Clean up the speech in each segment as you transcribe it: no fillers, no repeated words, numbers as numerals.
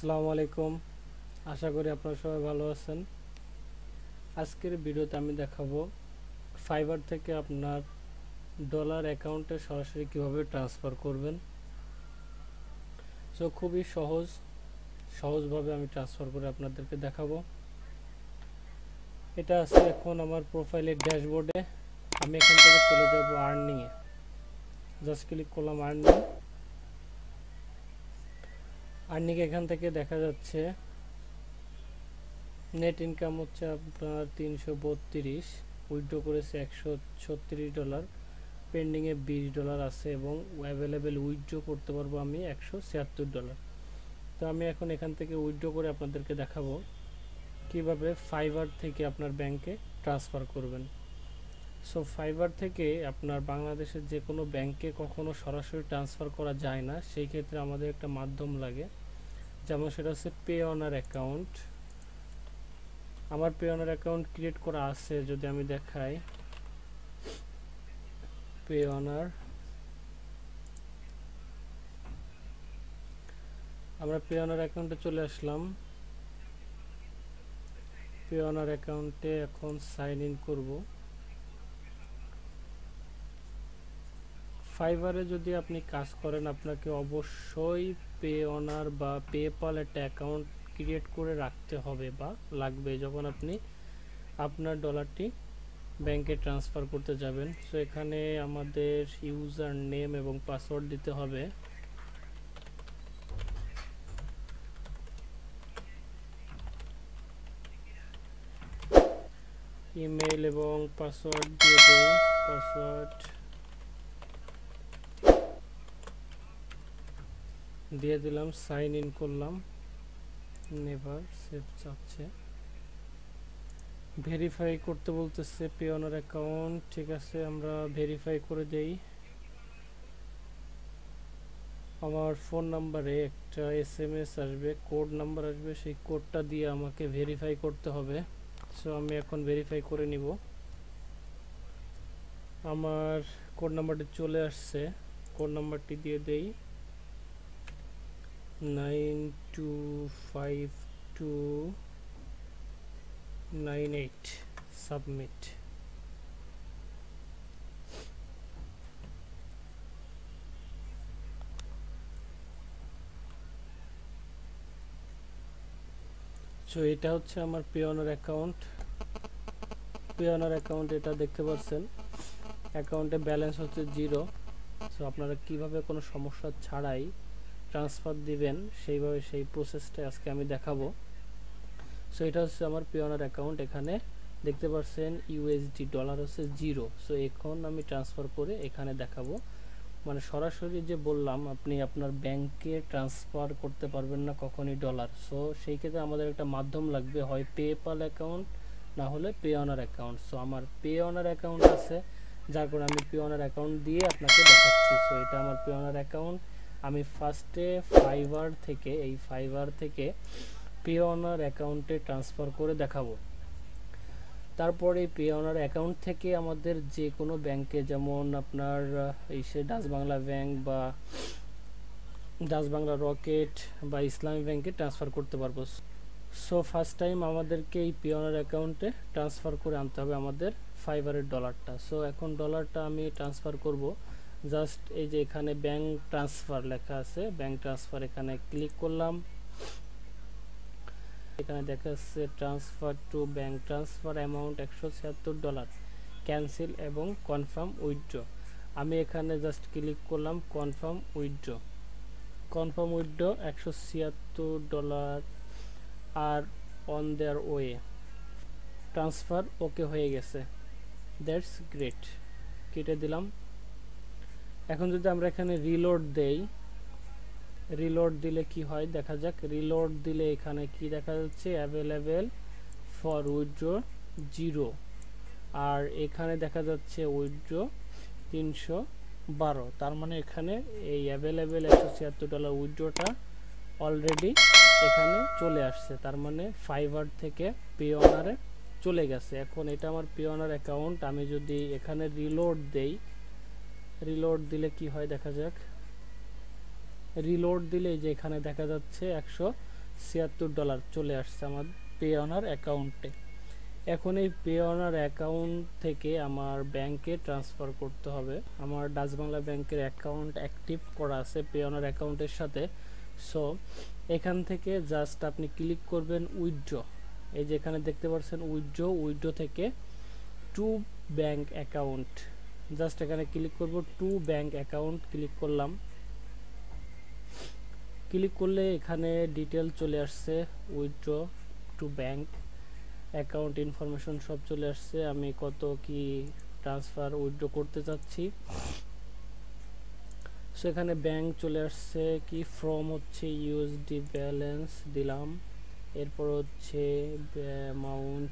আসসালামু আলাইকুম, আশা করি আপনারা সবাই ভালো আছেন। আজকের ভিডিওতে আমি দেখাবো ফাইবার থেকে আপনার ডলার অ্যাকাউন্টে সরাসরি কিভাবে ট্রান্সফার করবেন। সো খুবই সহজভাবে আমি ট্রান্সফার করে আপনাদেরকে দেখাবো। এটা আছে এখন আমার প্রোফাইলের ড্যাশবোর্ডে। আমি এখান থেকে চলে যাব আর্নিংয়ে, জাস্ট ক্লিক করলাম আর্নিং এখান থেকে দেখা যাচ্ছে নেট ইনকাম হচ্ছে আপনার 332, উইথড্র করেছে $136, পেন্ডিংয়ে $20 আছে এবং অ্যাভেলেবেল উইথড্র করতে পারবো আমি $176। তো আমি এখন এখান থেকে উইথড্র করে আপনাদেরকে দেখাবো কিভাবে ফাইবার থেকে আপনার ব্যাংকে ট্রান্সফার করবেন। সো ফাইবার থেকে আপনার বাংলাদেশের যে কোনো ব্যাংকে কখনো সরাসরি ট্রান্সফার করা যায় না, সেই ক্ষেত্রে আমাদের একটা মাধ্যম লাগে, যেমন সেটা হচ্ছে পেঅনার অ্যাকাউন্ট। আমার পেঅনার অ্যাকাউন্ট ক্রিয়েট করা আছে, যদি আমি দেখাই পেঅনার, আমরা পেঅনার অ্যাকাউন্টে চলে আসলাম। পেঅনার অ্যাকাউন্টে এখন সাইন ইন করব। ফাইবারে যদি আপনি কাজ করেন, আপনাকে অবশ্যই পেঅনার বা পেপাল একটা অ্যাকাউন্ট ক্রিয়েট করে রাখতে হবে বা লাগবে যখন আপনি আপনার ডলারটি ব্যাংকে ট্রান্সফার করতে যাবেন। সো এখানে আমাদের ইউজার নেম এবং পাসওয়ার্ড দিতে হবে। ইমেল এবং পাসওয়ার্ড দিয়ে দেই। পাসওয়ার্ড দিয়ে দিলাম, সাইন ইন করলাম। নেভার সেভ চাচ্ছে, ভেরিফাই করতে বলতেছে পেঅনার অ্যাকাউন্ট। ঠিক আছে, আমরা ভেরিফাই করে দেই। আমার ফোন নাম্বারে একটা SMS আসবে, কোড নাম্বার আসবে, সেই কোডটা দিয়ে আমাকে ভেরিফাই করতে হবে। সো আমি এখন ভেরিফাই করে নিব। আমার কোড নাম্বারটি চলে আসছে, কোড নাম্বারটি দিয়ে দেই 925298, সাবমিট। সো এটা হচ্ছে আমার পেঅনার অ্যাকাউন্ট। এটা দেখতে পাচ্ছেন, অ্যাকাউন্টে ব্যালেন্স হচ্ছে 0। সো আপনারা কিভাবে কোনো সমস্যা ছাড়াই ট্রান্সফার দিবেন সেই প্রসেসটা আজকে আমি দেখাবো। সো এটা হচ্ছে আমার পেঅনার অ্যাকাউন্ট। এখানে দেখতে পাচ্ছেন ইউএসডি ডলার হচ্ছে 0। সো এখন আমি ট্রান্সফার করে এখানে দেখাবো, মানে সরাসরি যে বললাম আপনি আপনার ব্যাংকে ট্রান্সফার করতে পারবেন না কখনই ডলার। সো সেই ক্ষেত্রে আমাদের একটা মাধ্যম লাগবে, হয় পেপাল অ্যাকাউন্ট না হলে পেঅনার অ্যাকাউন্ট। সো আমার পেঅনার অ্যাকাউন্ট আছে, যার কারণে আমি পেঅনার অ্যাকাউন্ট দিয়ে আপনাকে দেখাচ্ছি। সো এটা আমার পেঅনার অ্যাকাউন্ট। আমি ফার্স্টে ফাইবার থেকে পেঅনার অ্যাকাউন্টে ট্রান্সফার করে দেখাবো। তারপরে পেঅনার অ্যাকাউন্ট থেকে আমাদের যে কোনো ব্যাংকে, যেমন আপনার ডাচ বাংলা ব্যাংক বা ডাচ বাংলা রকেট বা ইসলামী ব্যাংকে ট্রান্সফার করতে পারবো। সো ফার্স্ট টাইম আমাদেরকে এই পেঅনার অ্যাকাউন্টে ট্রান্সফার করে আনতে হবে আমাদের ফাইবারের ডলারটা। সো এখন ডলারটা আমি ট্রান্সফার করব। জাস্ট এই যে এখানে ব্যাংক ট্রান্সফার লেখা আছে, ব্যাংক ট্রান্সফার, এখানে ক্লিক করলাম। এখানে দেখা যাচ্ছে transfer to bank transfer amount $176, cancel এবং কনফার্ম উইথড্র। আমি এখানে জাস্ট ক্লিক করলাম কনফার্ম উইথড্র। $176 আর on their way, transfer okay হয়ে গেছে। দ্যাটস গ্রেট, কেটে দিলাম। এখন যদি আমরা এখানে রিলোড দেই, রিলোড দিলে কি হয় দেখা যাক। রিলোড দিলে এখানে কি দেখা যাচ্ছে, অ্যাভেলেবেল ফর উইথড্র 0, আর এখানে দেখা যাচ্ছে উইথড্র 312। তার মানে এখানে এই অ্যাভেলেবেল $176 উইথড্রটা অলরেডি এখানে চলে আসছে, তার মানে ফাইবার থেকে পেঅনারে চলে গেছে। এখন এটা আমার পেঅনার অ্যাকাউন্ট। আমি যদি এখানে রিলোড দেই, রিলোড দিলে কি হয় দেখা যাক। রিলোড দিলে যে এখানে দেখা যাচ্ছে $76 চলে আসছে আমার পেওনার অ্যাকাউন্টে। এখন এই পেওনার অ্যাকাউন্ট থেকে আমার ব্যাংকে ট্রান্সফার করতে হবে। আমার ডাচ বাংলা ব্যাংকের অ্যাকাউন্ট অ্যাক্টিভ করা আছে পেওনার অ্যাকাউন্টের সাথে। সো এখান থেকে জাস্ট আপনি ক্লিক করবেন উইথড্র। এই যে এখানে দেখতে পাচ্ছেন উইথড্র থেকে টু ব্যাংক অ্যাকাউন্ট, জাস্ট এখানে ক্লিক করব। টু ব্যাংক অ্যাকাউন্ট ক্লিক করলাম। ক্লিক করলে এখানে ডিটেল চলে আসছে, withdraw to bank account information সব চলে আসছে। আমি কত কি ট্রান্সফার উইথড্র করতে চাচ্ছি। সো এখানে ব্যাংক চলে আসছে, কি ফ্রম হচ্ছে ইউএসডি ব্যালেন্স দিলাম, এরপর হচ্ছে অ্যামাউন্ট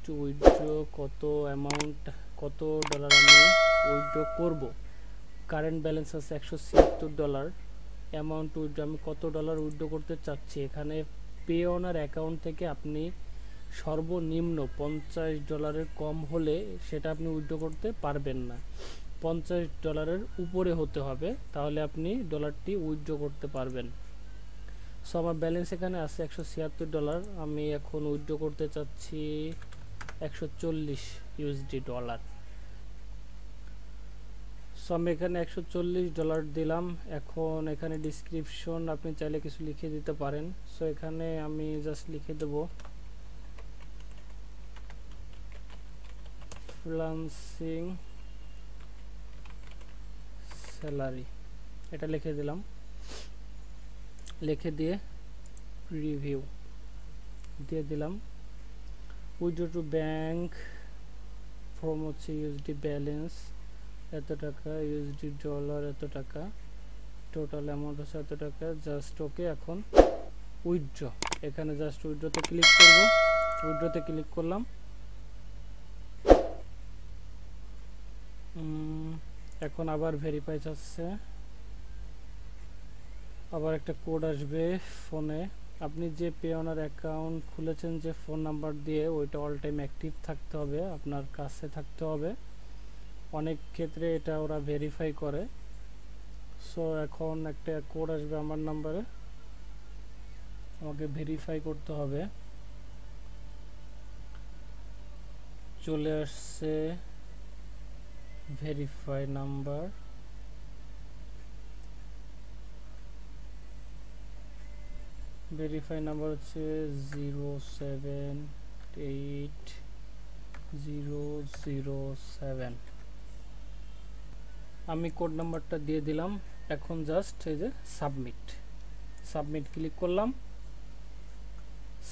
টু উইথড্র, কত অ্যামাউন্ট, কত ডলার আমি উইথড্র করব। কারেন্ট ব্যালেন্স আছে $176। অ্যামাউন্ট উইথড্র আমি কত ডলার উইথড্র করতে চাচ্ছি। এখানে পেওনার অ্যাকাউন্ট থেকে আপনি সর্বনিম্ন $50 কম হলে সেটা আপনি উইথড্র করতে পারবেন না, $50 উপরে হতে হবে, তাহলে আপনি ডলারটি উইথড্র করতে পারবেন। সো আমার ব্যালেন্স এখানে আছে $176। আমি এখন উইথড্র করতে চাচ্ছি $140। সো আমি এখানে $140 দিলাম। এখন এখানে ডিসক্রিপশন আপনি চাইলে কিছু লিখে দিতে পারেন। সো এখানে আমি জাস্ট লিখে দেব ফ্রিল্যান্সিং স্যালারি, এটা লিখে দিলাম। লিখে দিয়ে রিভিউ দিয়ে দিলাম। উইথড্র টু ব্যাংক ফ্রম হচ্ছে ইউএসডি ব্যালেন্স এত টাকা, ইউএসডি ডলার এত টাকা, টোটাল অ্যামাউন্ট হচ্ছে এত টাকা, জাস্ট ওকে। এখন উইথড্র, এখানে জাস্ট উইথড্রতে ক্লিক করব। উইথড্রতে ক্লিক করলাম। এখন আবার ভেরিফাই চাচ্ছে, আবার একটা কোড আসবে ফোনে। আপনি যে পেওনার অ্যাকাউন্ট খুলেছেন যে ফোন নাম্বার দিয়ে, ওইটা অল টাইম অ্যাক্টিভ থাকতে হবে, আপনার কাছে থাকতে হবে। অনেক ক্ষেত্রে এটা ওরা ভেরিফাই করে। সো এখন একটা কোড আসবে আমার নাম্বারে, আমাকে ভেরিফাই করতে হবে। চলে আসছে ভেরিফাই নাম্বার, ভেরিফাই নাম্বার হচ্ছে 078007। আমি কোড নাম্বারটা দিয়ে দিলাম। এখন জাস্ট এই যে সাবমিট ক্লিক করলাম।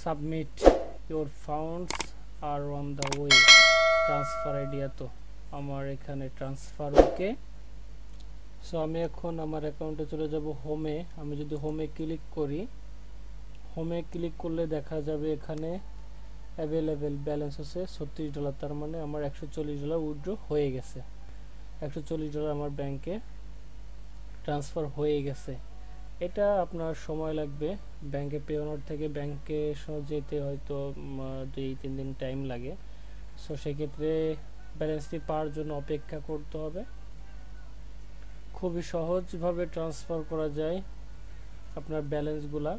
Submit, your funds are on the way, transfer idea তো আমার এখানে ট্রান্সফার ওকে। সো আমি এখন আমার অ্যাকাউন্টে চলে যাব হোমে। আমি যদি হোমে ক্লিক করি, হোমে ক্লিক করলে দেখা যাবে এখানে অ্যাভেলেবেল ব্যালেন্স আছে $36। তার মানে আমার $140 উইথড্র হয়ে গেছে। $140 আমার ব্যাংকে ট্রান্সফার হয়ে গেছে। এটা আপনার সময় লাগবে, ব্যাংকে পেওনার থেকে ব্যাংকে যেতে হয়তো 2-3 দিন টাইম লাগে। সো সেক্ষেত্রে ব্যালেন্সটি পাওয়ার জন্য অপেক্ষা করতে হবে। খুবই সহজভাবে ট্রান্সফার করা যায় আপনার ব্যালেন্সগুলা।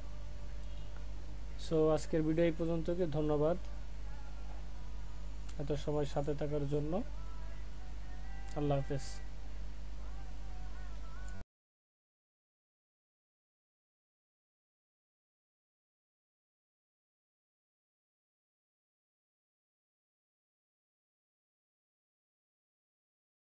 সো আজকের ভিডিও এই পর্যন্ত, ধন্যবাদ এত সময় সাথে থাকার জন্য। আল্লাহ হাফেজ।